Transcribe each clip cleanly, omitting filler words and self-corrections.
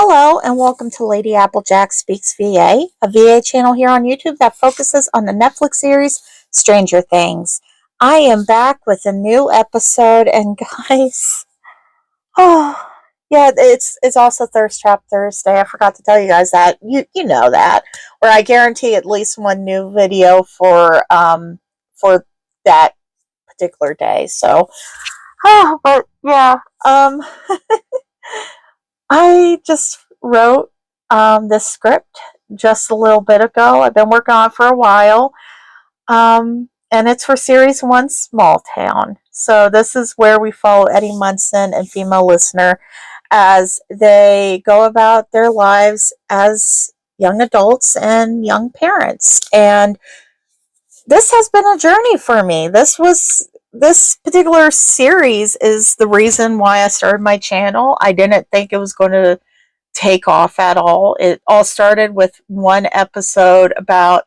Hello and welcome to Lady Applejack Speaks VA, a VA channel here on YouTube that focuses on the Netflix series Stranger Things. I am back with a new episode, and guys, oh yeah, it's also Thirst Trap Thursday. I forgot to tell you guys that. You know that, where I guarantee at least one new video for that particular day. So, but yeah, I just wrote this script just a little bit ago. I've been working on it for a while. And it's for Series 1, Small Town. So this is where we follow Eddie Munson and female listener as they go about their lives as young adults and young parents. And this has been a journey for me. This particular series is the reason why I started my channel. I didn't think it was going to take off at all. It all started with one episode about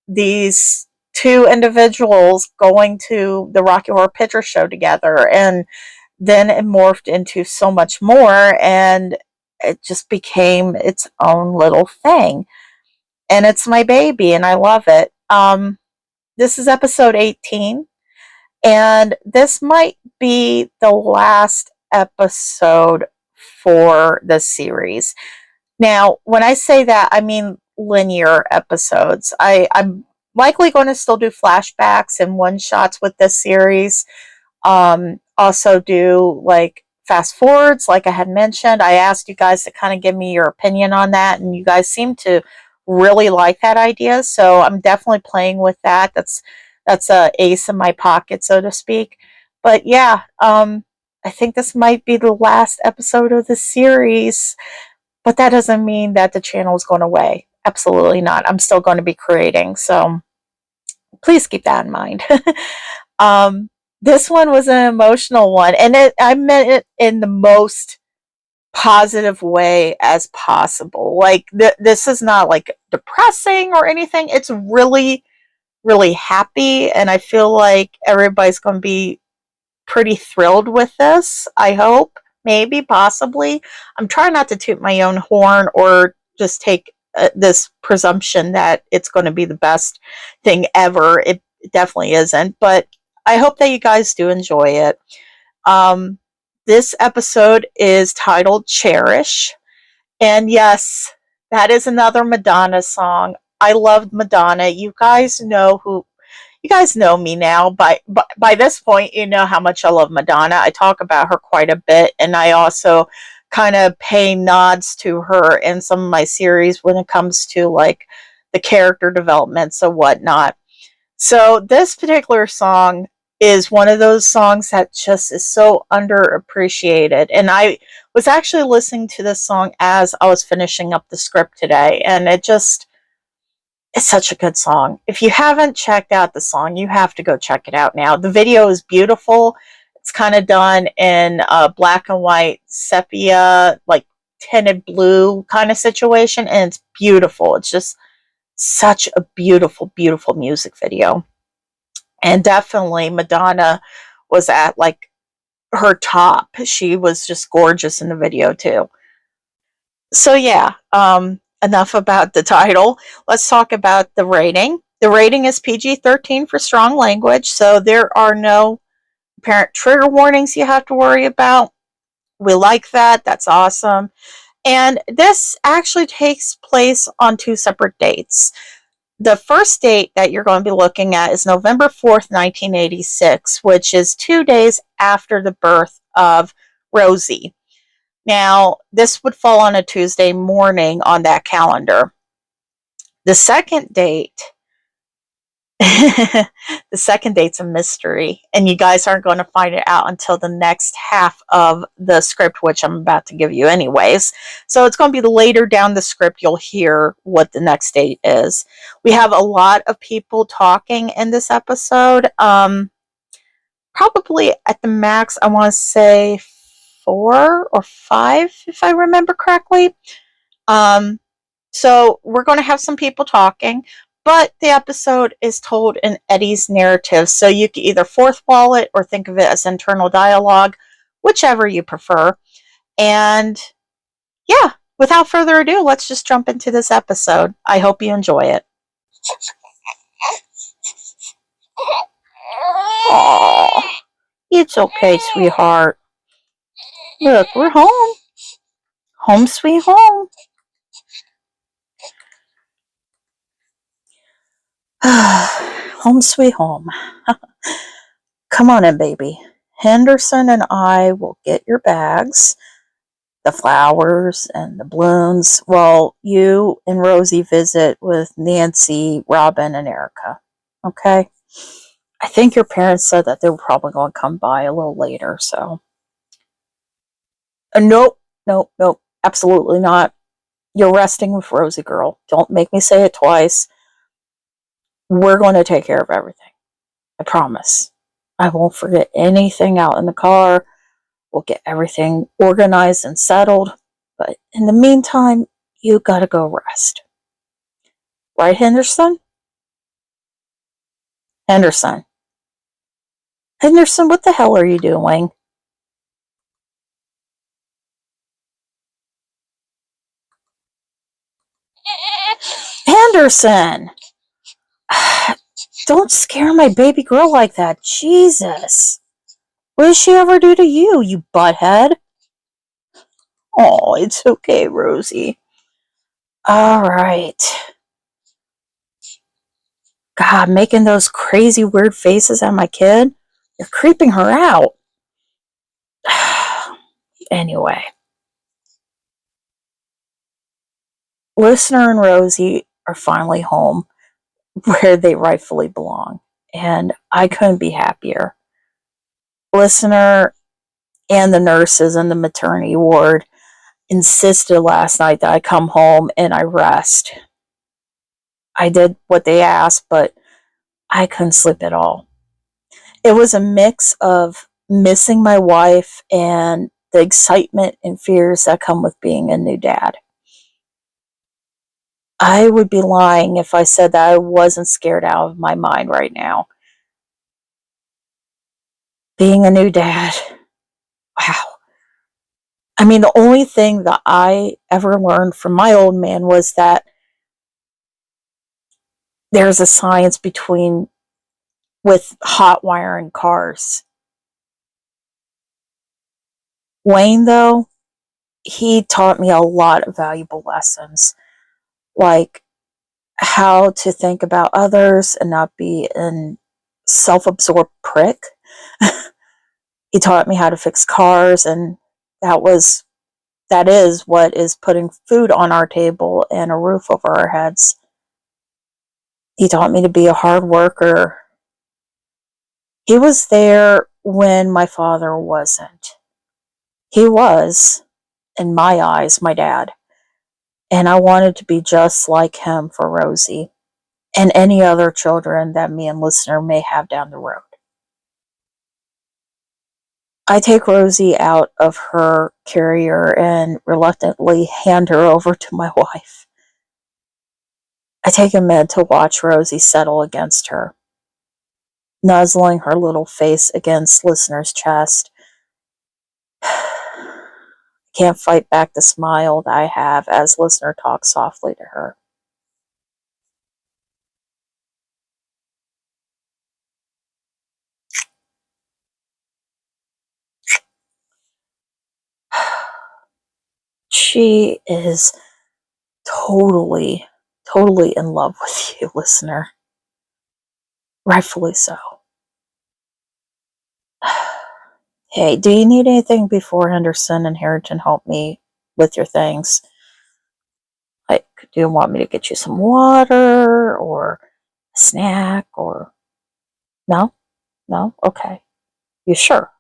these two individuals going to the Rocky Horror Picture Show together, and then it morphed into so much more, and it just became its own little thing. And it's my baby, and I love it. This is episode 18. And this might be the last episode for the series. Now, when I say that, I mean linear episodes. I'm likely going to still do flashbacks and one-shots with this series. Also do like fast forwards, like I had mentioned. I asked you guys to kind of give me your opinion on that, and you guys seem to really like that idea. So I'm definitely playing with that. That's a ace in my pocket, so to speak. But yeah, I think this might be the last episode of the series, but that doesn't mean that the channel is going away. Absolutely not. I'm still going to be creating, so please keep that in mind. This one was an emotional one, and I meant it in the most positive way as possible. Like, this is not like depressing or anything. It's really happy, and I feel like everybody's going to be pretty thrilled with this. I hope, maybe, possibly. I'm trying not to toot my own horn or just take this presumption that it's going to be the best thing ever. It definitely isn't, but I hope that you guys do enjoy it. This episode is titled Cherish, and yes, that is another Madonna song. I loved Madonna. You guys know me now. By this point, you know how much I love Madonna. I talk about her quite a bit, and I also kind of pay nods to her in some of my series when it comes to like the character developments and whatnot. So this particular song is one of those songs that just is so underappreciated. And I was actually listening to this song as I was finishing up the script today, and it's such a good song. If you haven't checked out the song, you have to go check it out now. The video is beautiful. It's kind of done in a black and white sepia, like tinted blue kind of situation, and it's beautiful. It's just such a beautiful, beautiful music video. And definitely Madonna was at like her top. She was just gorgeous in the video too. So yeah, enough about the title. Let's talk about the rating. The rating is PG-13 for strong language, so there are no parent trigger warnings you have to worry about. We like that. That's awesome. And this actually takes place on 2 separate dates. The first date that you're going to be looking at is November 4th, 1986, which is 2 days after the birth of Rosie. Now, this would fall on a Tuesday morning on that calendar. The second date, the second date's a mystery, and you guys aren't going to find it out until the next half of the script, which I'm about to give you anyways. So it's going to be later down the script you'll hear what the next date is. We have a lot of people talking in this episode. Probably at the max, I want to say 4 or 5, if I remember correctly. So we're going to have some people talking, but the episode is told in Eddie's narrative, so you can either fourth wall it or think of it as internal dialogue, whichever you prefer. And yeah, without further ado, let's just jump into this episode. I hope you enjoy it. Aww, it's okay, sweetheart. Look, we're home. Home sweet home. Home sweet home. Come on in, baby. Henderson and I will get your bags, the flowers and the balloons, while you and Rosie visit with Nancy, Robin, and Erica. Okay? I think your parents said that they were probably going to come by a little later, so. Nope, nope, nope. Absolutely not. You're resting with Rosie, girl. Don't make me say it twice. We're going to take care of everything. I promise. I won't forget anything out in the car. We'll get everything organized and settled. But in the meantime, you gotta go rest. Right, Henderson? Henderson. Henderson, what the hell are you doing? Henderson! Don't scare my baby girl like that. Jesus. What did she ever do to you, you butthead? Oh, it's okay, Rosie. All right. God, making those crazy weird faces at my kid? You're creeping her out. Anyway. Listener and Rosie are finally home where they rightfully belong. And I couldn't be happier. Listener and the nurses in the maternity ward insisted last night that I come home and I rest. I did what they asked, but I couldn't sleep at all. It was a mix of missing my wife and the excitement and fears that come with being a new dad. I would be lying if I said that I wasn't scared out of my mind right now. Being a new dad, wow. I mean, the only thing that I ever learned from my old man was that there's a science with hot wiring cars. Wayne, though, he taught me a lot of valuable lessons, like how to think about others and not be a self-absorbed prick. He taught me how to fix cars, and that is what is putting food on our table and a roof over our heads. He taught me to be a hard worker. He was there when my father wasn't. He was, in my eyes, my dad. And I wanted to be just like him for Rosie and any other children that me and listener may have down the road. I take Rosie out of her carrier and reluctantly hand her over to my wife. I take a minute to watch Rosie settle against her, nuzzling her little face against listener's chest. Can't fight back the smile that I have as listener talks softly to her. She is totally in love with you, listener. Rightfully so. Hey, do you need anything before Henderson and Harrington help me with your things? Like, do you want me to get you some water or a snack or... No? No? Okay. You sure?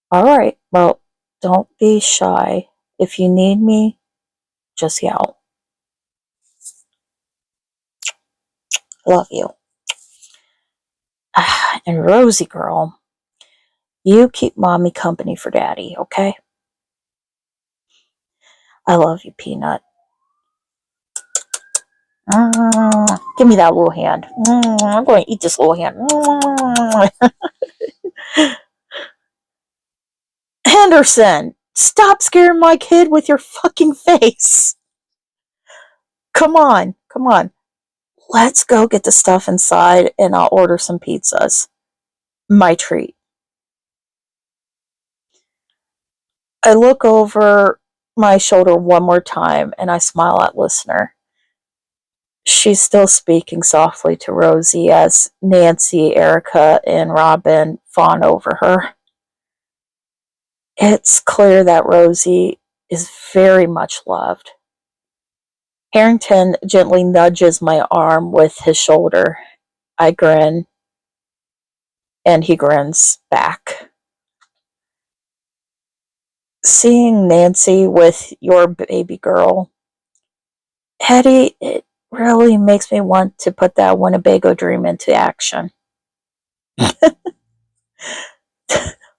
All right. Well, don't be shy. If you need me, just yell. Love you. And Rosie girl, you keep mommy company for daddy, okay? I love you, Peanut. Give me that little hand. I'm going to eat this little hand. Henderson, Stop scaring my kid with your fucking face. Come on, come on. Let's go get the stuff inside and I'll order some pizzas. My treat. I look over my shoulder one more time and I smile at listener. She's still speaking softly to Rosie as Nancy, Erica, and Robin fawn over her. It's clear that Rosie is very much loved. Harrington gently nudges my arm with his shoulder. I grin, and he grins back. Seeing Nancy with your baby girl, Eddie, it really makes me want to put that Winnebago dream into action.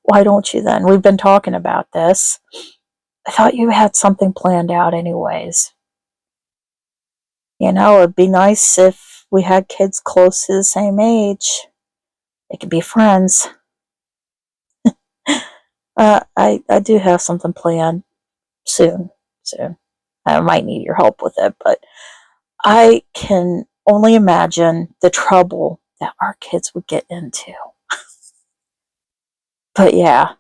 Why don't you then? We've been talking about this. I thought you had something planned out anyways. You know, it'd be nice if we had kids close to the same age. They could be friends. I do have something planned soon. I might need your help with it, but I can only imagine the trouble that our kids would get into. But yeah,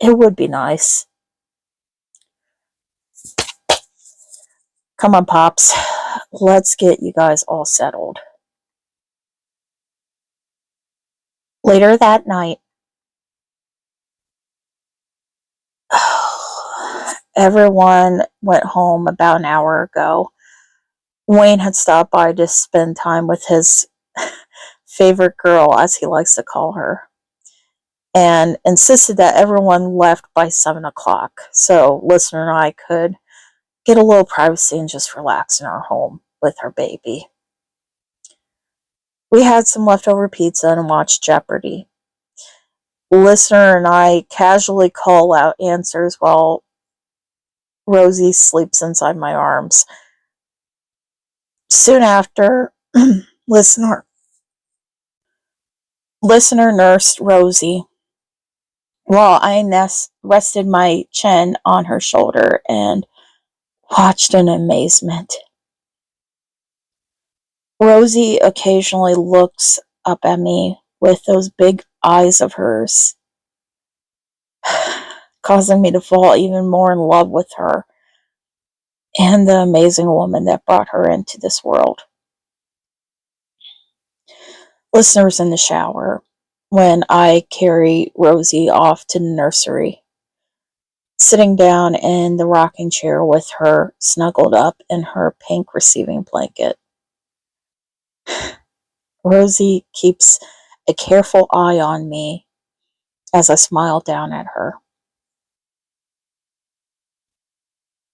it would be nice. Come on, Pops. Let's get you guys all settled. Later that night, everyone went home about an hour ago. Wayne had stopped by to spend time with his favorite girl, as he likes to call her, and insisted that everyone left by 7 o'clock so listener and I could get a little privacy and just relax in our home with our baby. We had some leftover pizza and watched Jeopardy. Listener and I casually call out answers while Rosie sleeps inside my arms. Soon after, listener nursed Rosie while I rested my chin on her shoulder and watched in amazement. Rosie occasionally looks up at me with those big eyes of hers, causing me to fall even more in love with her and the amazing woman that brought her into this world. Listeners in the shower when I carry Rosie off to the nursery, sitting down in the rocking chair with her snuggled up in her pink receiving blanket. Rosie keeps a careful eye on me as I smile down at her.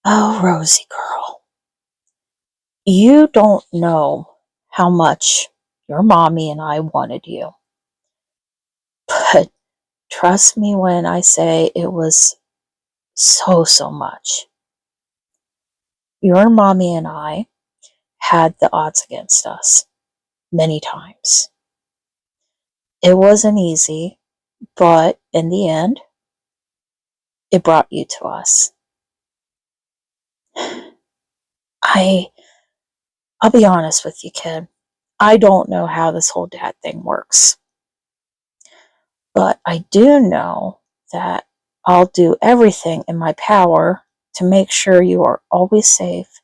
Oh, Rosie girl, you don't know how much your mommy and I wanted you. But trust me when I say it was so much. Your mommy and I had the odds against us many times. It wasn't easy, but in the end, it brought you to us. I'll be honest with you, kid. I don't know how this whole dad thing works. But I do know that I'll do everything in my power to make sure you are always safe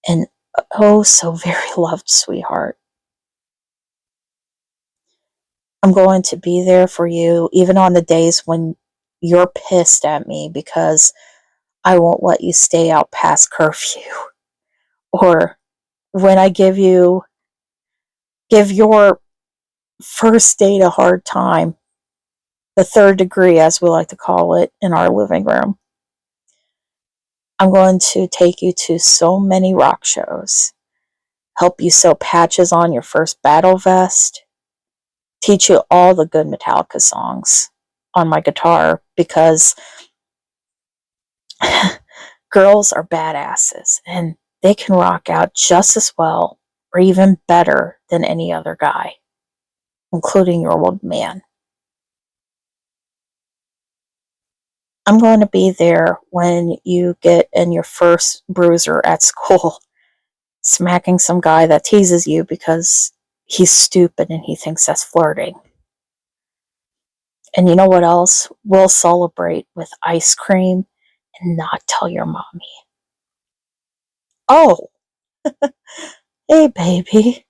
and oh so very loved, sweetheart. I'm going to be there for you even on the days when you're pissed at me because I won't let you stay out past curfew. Or when I give your first date a hard time, the third degree, as we like to call it, in our living room. I'm going to take you to so many rock shows, help you sew patches on your first battle vest, teach you all the good Metallica songs on my guitar because girls are badasses and they can rock out just as well or even better than any other guy, including your old man. I'm going to be there when you get in your first bruiser at school, smacking some guy that teases you because he's stupid and he thinks that's flirting. And you know what else? We'll celebrate with ice cream and not tell your mommy. Oh, hey, baby.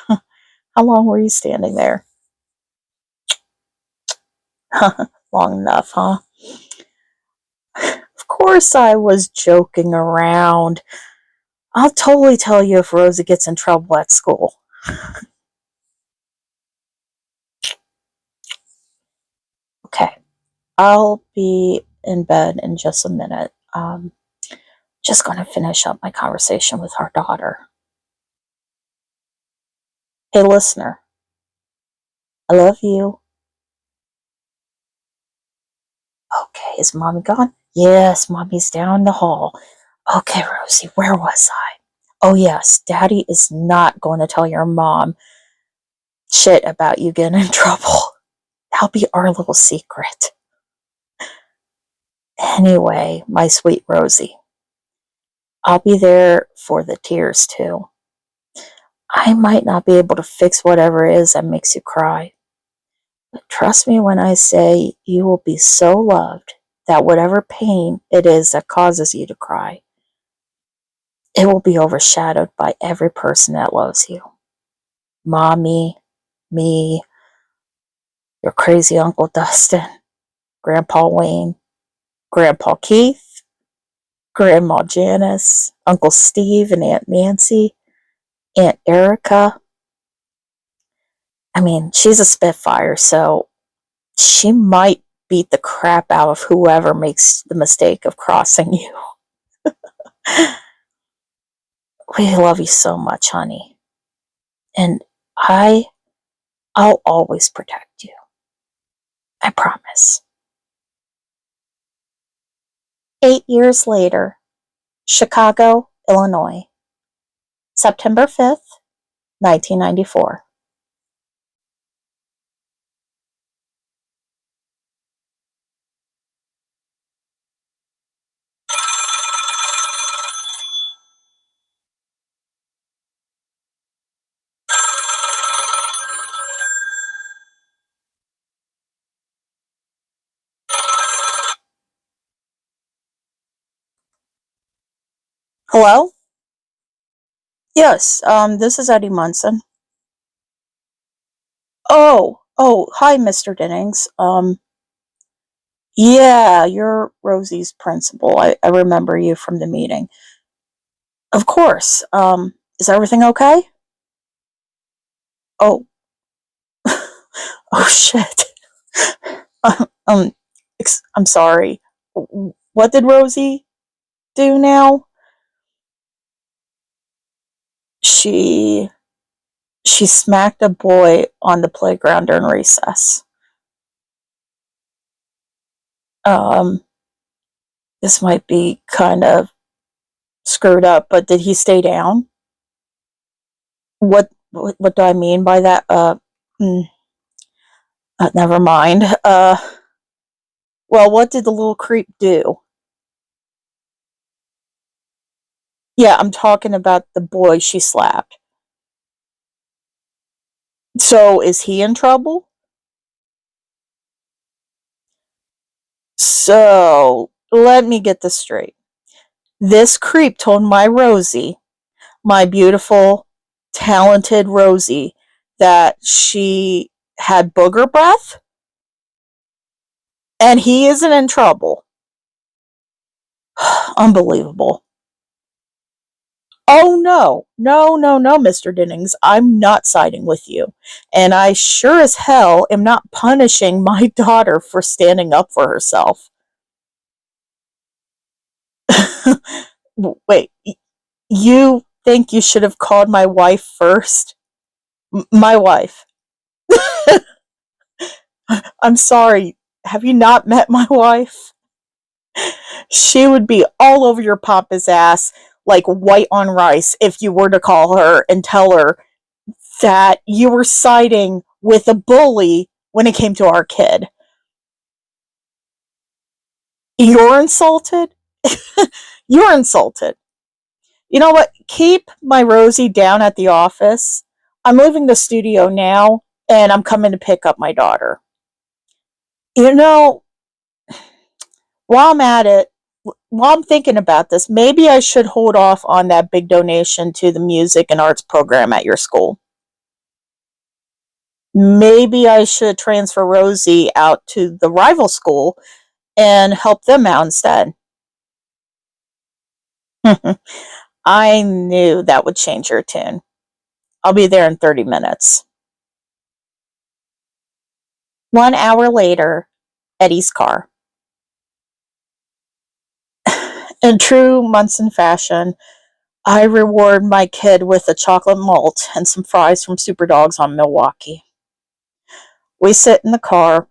How long were you standing there? Long enough, huh? Of course I was joking around. I'll totally tell you if Rosie gets in trouble at school. Okay, I'll be in bed in just a minute. Just going to finish up my conversation with our daughter. Hey, listener, I love you. Okay, is mommy gone? Yes, mommy's down the hall. Okay, Rosie, where was I? Oh, yes, daddy is not going to tell your mom shit about you getting in trouble. That'll be our little secret. Anyway, my sweet Rosie, I'll be there for the tears too. I might not be able to fix whatever it is that makes you cry, but trust me when I say you will be so loved that whatever pain it is that causes you to cry, it will be overshadowed by every person that loves you. Mommy, me, your crazy Uncle Dustin, Grandpa Wayne, Grandpa Keith, Grandma Janice, Uncle Steve and Aunt Nancy, Aunt Erica. I mean, she's a Spitfire, so she might beat the crap out of whoever makes the mistake of crossing you. We love you so much, honey. And I'll always protect you. I promise. 8 years later, Chicago, Illinois, September 5th, 1994. Hello? Yes, this is Eddie Munson. Oh, hi, Mr. Dennings. Yeah, you're Rosie's principal. I remember you from the meeting. Of course. Is everything okay? Oh, oh shit. um, I'm sorry. What did Rosie do now? She smacked a boy on the playground during recess. Um, this might be kind of screwed up, but did he stay down? What do I mean by that? Never mind. Well, what did the little creep do? Yeah, I'm talking about the boy she slapped. So, is he in trouble? So, let me get this straight. This creep told my Rosie, my beautiful, talented Rosie, that she had booger breath? And he isn't in trouble. Unbelievable. Oh, no, Mr. Dennings. I'm not siding with you. And I sure as hell am not punishing my daughter for standing up for herself. Wait, you think you should have called my wife first? My wife. I'm sorry. Have you not met my wife? She would be all over your papa's ass like white on rice if you were to call her and tell her that you were siding with a bully when it came to our kid. You're insulted? You're insulted. You know what? Keep my Rosie down at the office. I'm leaving the studio now, and I'm coming to pick up my daughter. You know, while I'm at it, while I'm thinking about this, maybe I should hold off on that big donation to the music and arts program at your school. Maybe I should transfer Rosie out to the rival school and help them out instead. I knew that would change your tune. I'll be there in 30 minutes. 1 hour later, Eddie's car. In true Munson fashion, I reward my kid with a chocolate malt and some fries from Superdogs on Milwaukee. We sit in the car,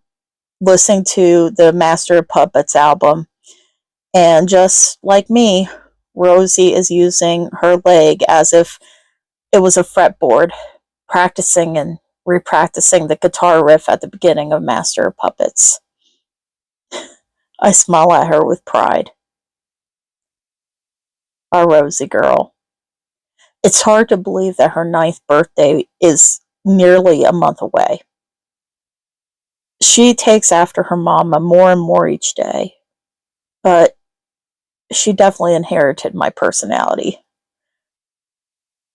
listening to the Master of Puppets album, and just like me, Rosie is using her leg as if it was a fretboard, practicing and repracticing the guitar riff at the beginning of Master of Puppets. I smile at her with pride. Our Rosie girl. It's hard to believe that her 9th birthday is nearly a month away. She takes after her mama more and more each day, but she definitely inherited my personality.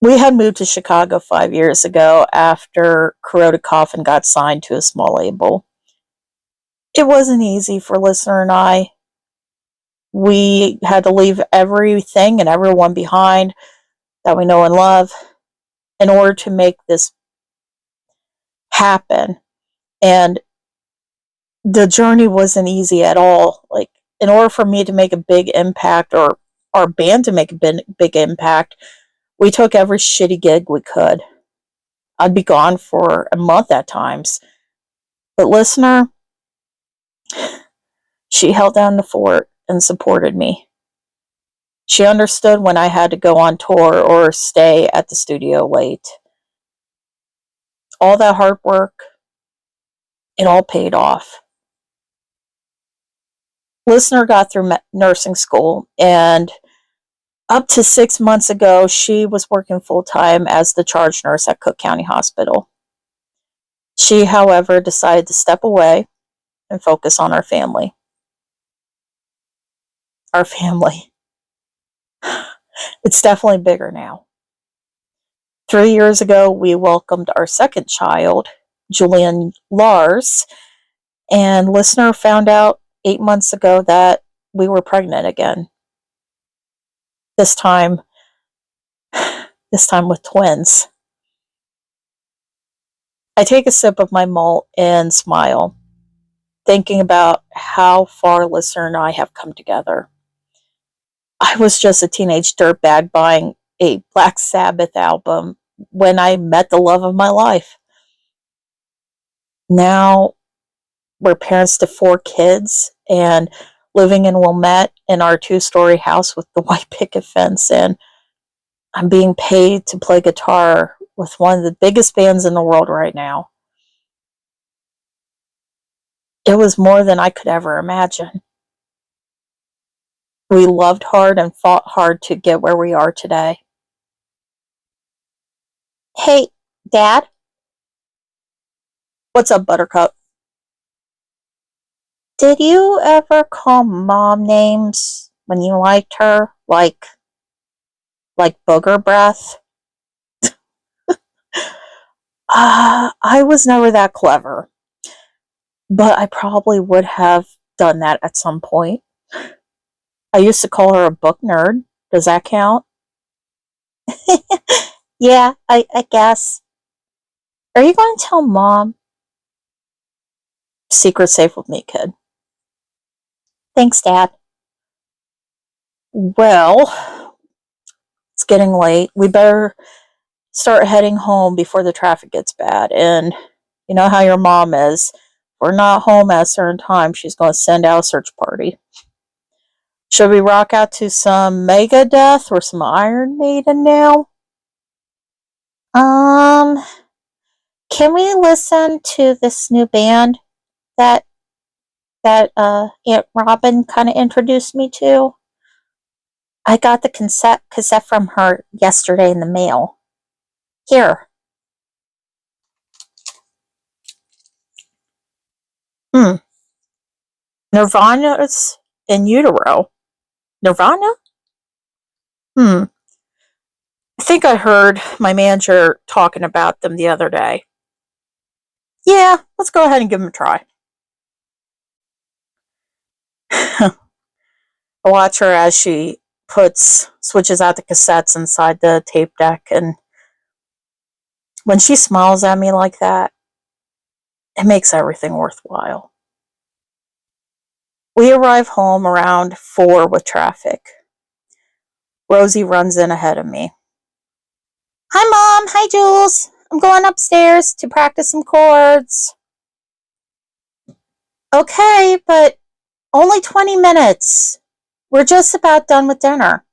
We had moved to Chicago 5 years ago after Corroded Coffin got signed to a small label. It wasn't easy for Listener and I. We had to leave everything and everyone behind that we know and love in order to make this happen. And the journey wasn't easy at all. Like, in order for me to make a big impact, or our band to make a big impact, we took every shitty gig we could. I'd be gone for a month at times. But Listener, she held down the fort and supported me. She understood when I had to go on tour or stay at the studio late. All that hard work, it all paid off. Listener got through nursing school, and up to 6 months ago, she was working full-time as the charge nurse at Cook County Hospital. She, however, decided to step away and focus on our family. Our family. It's definitely bigger now. 3 years ago, we welcomed our second child, Julian Lars, and Listener found out 8 months ago that we were pregnant again. This time with twins. I take a sip of my malt and smile, thinking about how far Listener and I have come together. I was just a teenage dirtbag buying a Black Sabbath album when I met the love of my life. Now we're parents to 4 kids and living in Wilmette in our 2-story house with the white picket fence, and I'm being paid to play guitar with one of the biggest bands in the world right now. It was more than I could ever imagine. We loved hard and fought hard to get where we are today. Hey, Dad? What's up, Buttercup? Did you ever call Mom names when you liked her? Like booger breath? I was never that clever, but I probably would have done that at some point. I used to call her a book nerd. Does that count? Yeah, I guess. Are you going to tell Mom? Secret safe with me, kid. Thanks, Dad. Well, it's getting late. We better start heading home before the traffic gets bad. And you know how your mom is. If we're not home at a certain time, she's going to send out a search party. Should we rock out to some Megadeth or some Iron Maiden now? Can we listen to this new band that that Aunt Robin kind of introduced me to. I got the cassette from her yesterday in the mail. Here. Nirvana's in utero. Nirvana? I think I heard my manager talking about them the other day. Yeah, let's go ahead and give them a try. I watch her as she switches out the cassettes inside the tape deck, and when she smiles at me like that, it makes everything worthwhile. We arrive home around 4 with traffic. Rosie runs in ahead of me. Hi, Mom. Hi, Jules. I'm going upstairs to practice some chords. Okay, but only 20 minutes. We're just about done with dinner.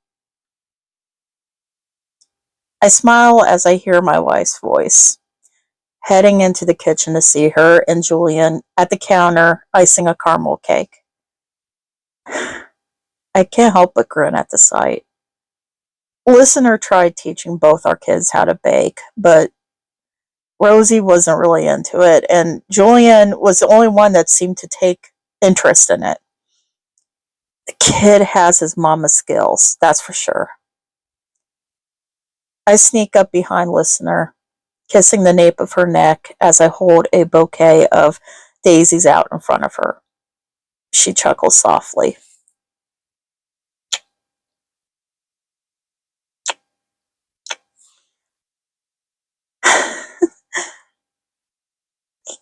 I smile as I hear my wife's voice, heading into the kitchen to see her and Julian at the counter icing a caramel cake. I can't help but grin at the sight. Listener tried teaching both our kids how to bake, but Rosie wasn't really into it, and Julian was the only one that seemed to take interest in it. The kid has his mama's skills, that's for sure. I sneak up behind Listener, kissing the nape of her neck as I hold a bouquet of daisies out in front of her. She chuckles softly.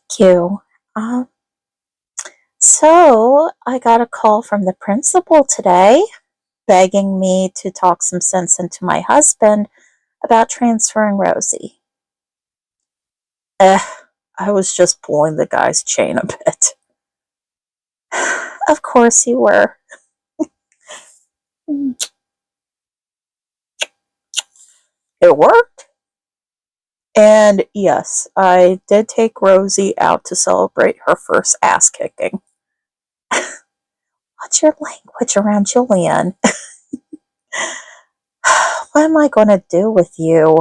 Thank you. So I got a call from the principal today, begging me to talk some sense into my husband about transferring Rosie. I was just pulling the guy's chain a bit. Of course you were. It worked. And yes, I did take Rosie out to celebrate her first ass kicking. What's your language around Julian? What am I going to do with you?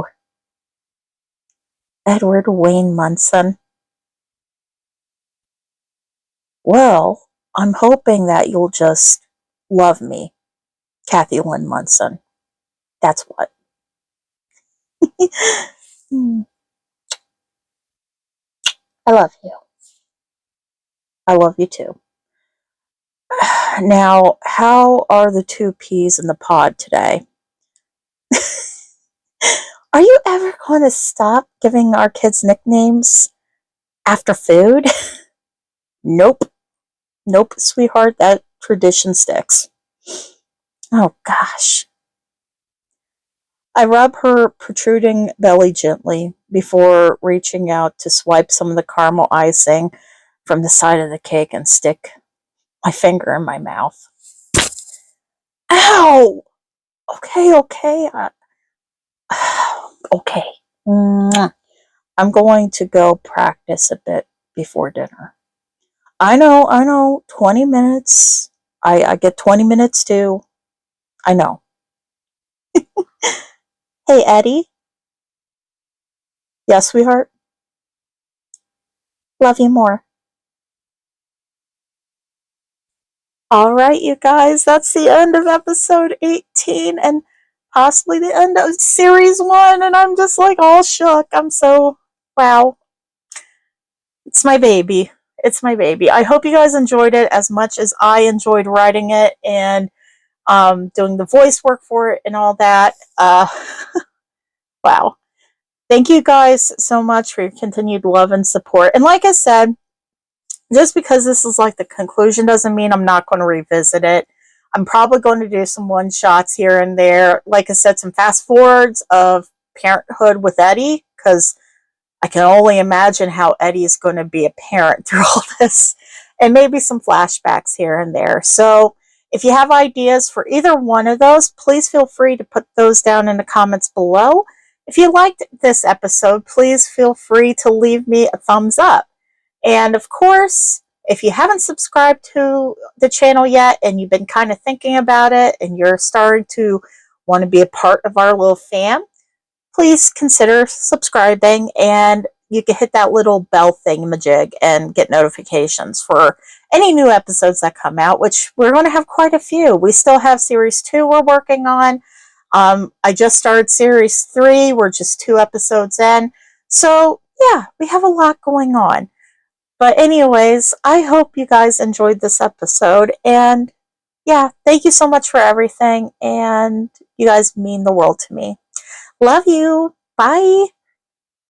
Edward Wayne Munson. Well, I'm hoping that you'll just love me, Kathy Lynn Munson. That's what. I love you. I love you too. Now, how are the 2 peas in the pod today? Are you ever going to stop giving our kids nicknames after food? Nope. Nope, sweetheart, that tradition sticks. Oh, gosh. I rub her protruding belly gently before reaching out to swipe some of the caramel icing from the side of the cake and stick my finger in my mouth. Ow! Okay. Okay. I'm going to go practice a bit before dinner. I know. 20 minutes. I get 20 minutes too. I know. Hey, Eddie. Yes, sweetheart? Love you more. All right, you guys, that's the end of episode 18 and possibly the end of series 1. And I'm just like all shook. I'm so, wow. It's my baby. It's my baby. I hope you guys enjoyed it as much as I enjoyed writing it and doing the voice work for it and all that. Wow. Thank you guys so much for your continued love and support. And like I said, just because this is like the conclusion doesn't mean I'm not going to revisit it. I'm probably going to do some one-shots here and there. Like I said, some fast forwards of parenthood with Eddie, because I can only imagine how Eddie is going to be a parent through all this. And maybe some flashbacks here and there. So if you have ideas for either one of those, please feel free to put those down in the comments below. If you liked this episode, please feel free to leave me a thumbs up. And of course, If you haven't subscribed to the channel yet and you've been kind of thinking about it and you're starting to want to be a part of our little fam, please consider subscribing, and you can hit that little bell thingamajig and get notifications for any new episodes that come out, which we're going to have quite a few. We still have series 2 we're working on. I just started series 3. We're just 2 episodes in. So yeah, we have a lot going on. But anyways, I hope you guys enjoyed this episode. And yeah, thank you so much for everything. And you guys mean the world to me. Love you. Bye.